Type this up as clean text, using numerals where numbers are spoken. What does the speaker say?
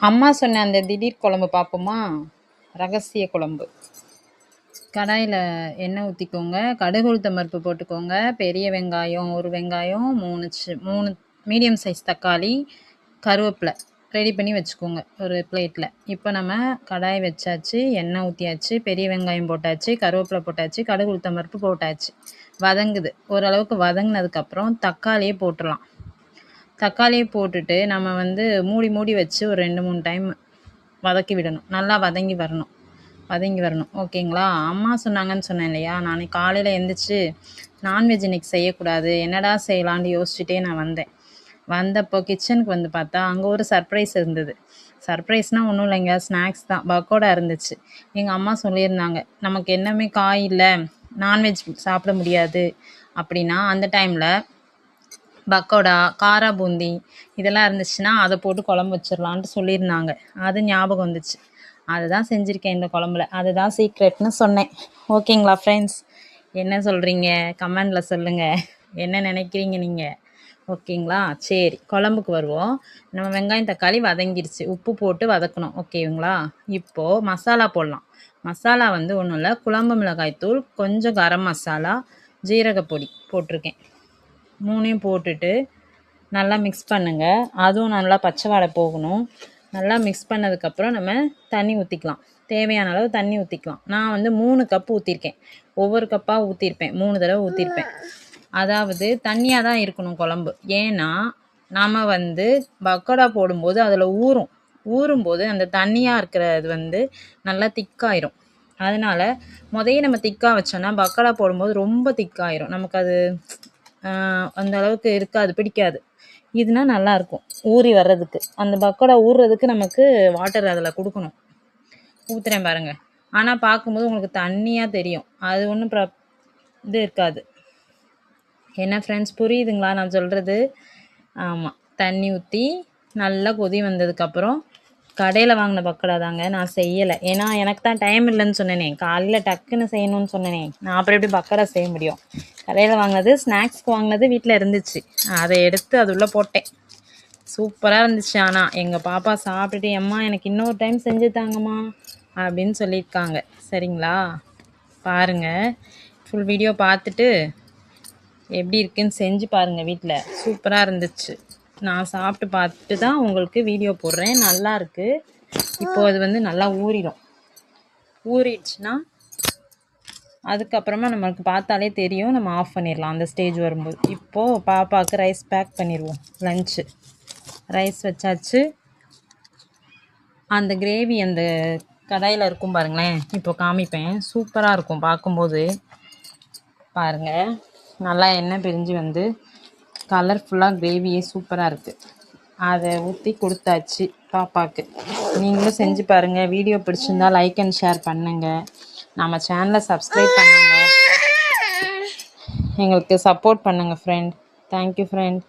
அம்மா சொன்ன அந்த திடீர் குழம்பு பார்ப்போமா? ரகசிய குழம்பு. கடாயில் எண்ணெய் ஊற்றிக்கோங்க, கடுகு உளுத்தம் பருப்பு போட்டுக்கோங்க, பெரிய வெங்காயம் 1 வெங்காயம், 3 மீடியம் சைஸ் தக்காளி, கருவேப்பிலை ரெடி பண்ணி வச்சுக்கோங்க ஒரு பிளேட்டில். இப்போ நம்ம கடாய் வச்சாச்சு, எண்ணெய் ஊற்றியாச்சு, பெரிய வெங்காயம் போட்டாச்சு, கருவேப்பிலை போட்டாச்சு, கடுகு உளுத்தம் பருப்பு போட்டாச்சு. வதங்குது, ஓரளவுக்கு வதங்கினதுக்கப்புறம் தக்காளியே போட்டுடலாம். தக்காளியை போட்டுட்டு நம்ம வந்து மூடி வச்சு ஒரு 2-3 டைம் வதக்கி விடணும். நல்லா வதங்கி வரணும். ஓகேங்களா? அம்மா சொன்னாங்கன்னு சொன்னேன் இல்லையா, நான் காலையில் எழுந்திரிச்சு நான்வெஜ் இன்றைக்கி செய்யக்கூடாது, என்னடா செய்யலான்னு யோசிச்சுட்டே நான் வந்தப்போ கிச்சனுக்கு வந்து பார்த்தா அங்கே ஒரு சர்ப்ரைஸ் இருந்தது. சர்ப்ரைஸ்னால் ஒன்றும் இல்லைங்க, ஸ்நாக்ஸ் தான். பக்கோடா இருந்துச்சு. எங்கள் அம்மா சொல்லியிருந்தாங்க, நமக்கு என்னமே காய் இல்லை, நான்வெஜ் சாப்பிட முடியாது அப்படின்னா அந்த டைமில் பக்கோடா, காரா பூந்தி இதெல்லாம் இருந்துச்சுன்னா அதை போட்டு குழம்பு வச்சிடலான்ட்டு சொல்லியிருந்தாங்க. அது ஞாபகம் வந்துச்சு. அதுதான் செஞ்சுருக்கேன் இந்த குழம்புல. அதுதான் சீக்ரெட்னு சொன்னேன். ஓகேங்களா ஃப்ரெண்ட்ஸ்? என்ன சொல்கிறீங்க? கமெண்டில் சொல்லுங்கள். என்ன நினைக்கிறீங்க நீங்கள்? ஓகேங்களா? சரி, குழம்புக்கு வருவோம். நம்ம வெங்காயம் தக்காளி வதங்கிருச்சு, உப்பு போட்டு வதக்கணும். ஓகேங்களா? இப்போது மசாலா போடலாம். மசாலா வந்து ஒன்றும் இல்லை, குழம்பு மிளகாய்த்தூள், கொஞ்சம் கரம் மசாலா, ஜீரகப்பொடி போட்டிருக்கேன். 3 போட்டுட்டு நல்லா மிக்ஸ் பண்ணுங்கள். அதுவும் நல்லா பச்சை வாடை போகணும். நல்லா மிக்ஸ் பண்ணதுக்கப்புறம் நம்ம தண்ணி ஊற்றிக்கலாம். தேவையான அளவு தண்ணி ஊற்றிக்கலாம். நான் வந்து 3 கப் ஊற்றிருக்கேன். ஒவ்வொரு கப்பாக ஊற்றிருப்பேன், 3 தடவை ஊற்றிருப்பேன். அதாவது தண்ணியாக தான் இருக்கணும் குழம்பு. ஏன்னா நாம் வந்து பக்கோடா போடும்போது அதில் ஊறும்போது அந்த தண்ணியாக இருக்கிறது வந்து நல்லா திக்காயிரும். அதனால் முதல்ல நம்ம திக்காக வச்சோன்னா பக்கோடா போடும்போது ரொம்ப திக்காயிரும், நமக்கு அது அந்த அளவுக்கு இருக்காது, பிடிக்காது. இதுனா நல்லாயிருக்கும் ஊறி வர்றதுக்கு. அந்த பக்கோடா ஊறுறதுக்கு நமக்கு வாட்டர் அதில் கொடுக்கணும். ஊற்றுறேன் பாருங்கள். ஆனால் பார்க்கும்போது உங்களுக்கு தண்ணியாக தெரியும், அது ஒன்றும் இது இருக்காது. என்ன ஃப்ரெண்ட்ஸ், புரியுதுங்களா நான் சொல்கிறது? ஆமாம், தண்ணி ஊற்றி நல்லா கொதி வந்ததுக்கப்புறம் கடையில் வாங்கின பக்கோடா தாங்க, நான் செய்யலை. ஏன்னா எனக்கு தான் டைம் இல்லைன்னு சொன்னேனே, காலையில் டக்குன்னு செய்யணும்னு சொன்னேனே, நான் அப்புறம் எப்படி பக்கோடா செய்ய முடியும்? கடையில் வாங்கினது, ஸ்நாக்ஸ்க்கு வாங்கினது வீட்டில் இருந்துச்சு, அதை எடுத்து அது உள்ளே போட்டேன். சூப்பராக இருந்துச்சு. ஆனால் எங்கள் பாப்பா சாப்பிட்டுட்டு, அம்மா எனக்கு இன்னொரு டைம் செஞ்சு தாங்கம்மா அப்படின்னு சொல்லியிருக்காங்க. சரிங்களா? பாருங்கள், ஃபுல் வீடியோ பார்த்துட்டு எப்படி இருக்குன்னு செஞ்சு பாருங்கள் வீட்டில். சூப்பராக இருந்துச்சு. நான் சாப்பிட்டு பார்த்துட்டு தான் உங்களுக்கு வீடியோ போடுறேன். நல்லா இருக்குது. இப்போது அது வந்து நல்லா ஊறிடுச்சுன்னா அதுக்கப்புறமா நம்மளுக்கு பார்த்தாலே தெரியும், நம்ம ஆஃப் பண்ணிடலாம் அந்த ஸ்டேஜ் வரும்போது. இப்போது பாப்பாவுக்கு ரைஸ் பேக் பண்ணிடுவோம். லஞ்சு ரைஸ் வச்சாச்சு. அந்த கிரேவி அந்த கடாயில் இருக்கும் பாருங்களேன், இப்போ காமிப்பேன். சூப்பராக இருக்கும் பார்க்கும்போது. பாருங்கள், நல்லா எண்ணெய் பிரிஞ்சு வந்து கலர்ஃபுல்லாக கிரேவியே சூப்பராக இருக்குது. அதை ஊற்றி கொடுத்தாச்சு பாப்பாவுக்கு. நீங்களும் செஞ்சு பாருங்கள். வீடியோ பிடிச்சிருந்தா லைக் அண்ட் ஷேர் பண்ணுங்கள். நம்ம சேனலை சப்ஸ்கிரைப் பண்ணுங்கள். எங்களுக்கு சப்போர்ட் பண்ணுங்கள் ஃப்ரெண்ட். Thank you friend.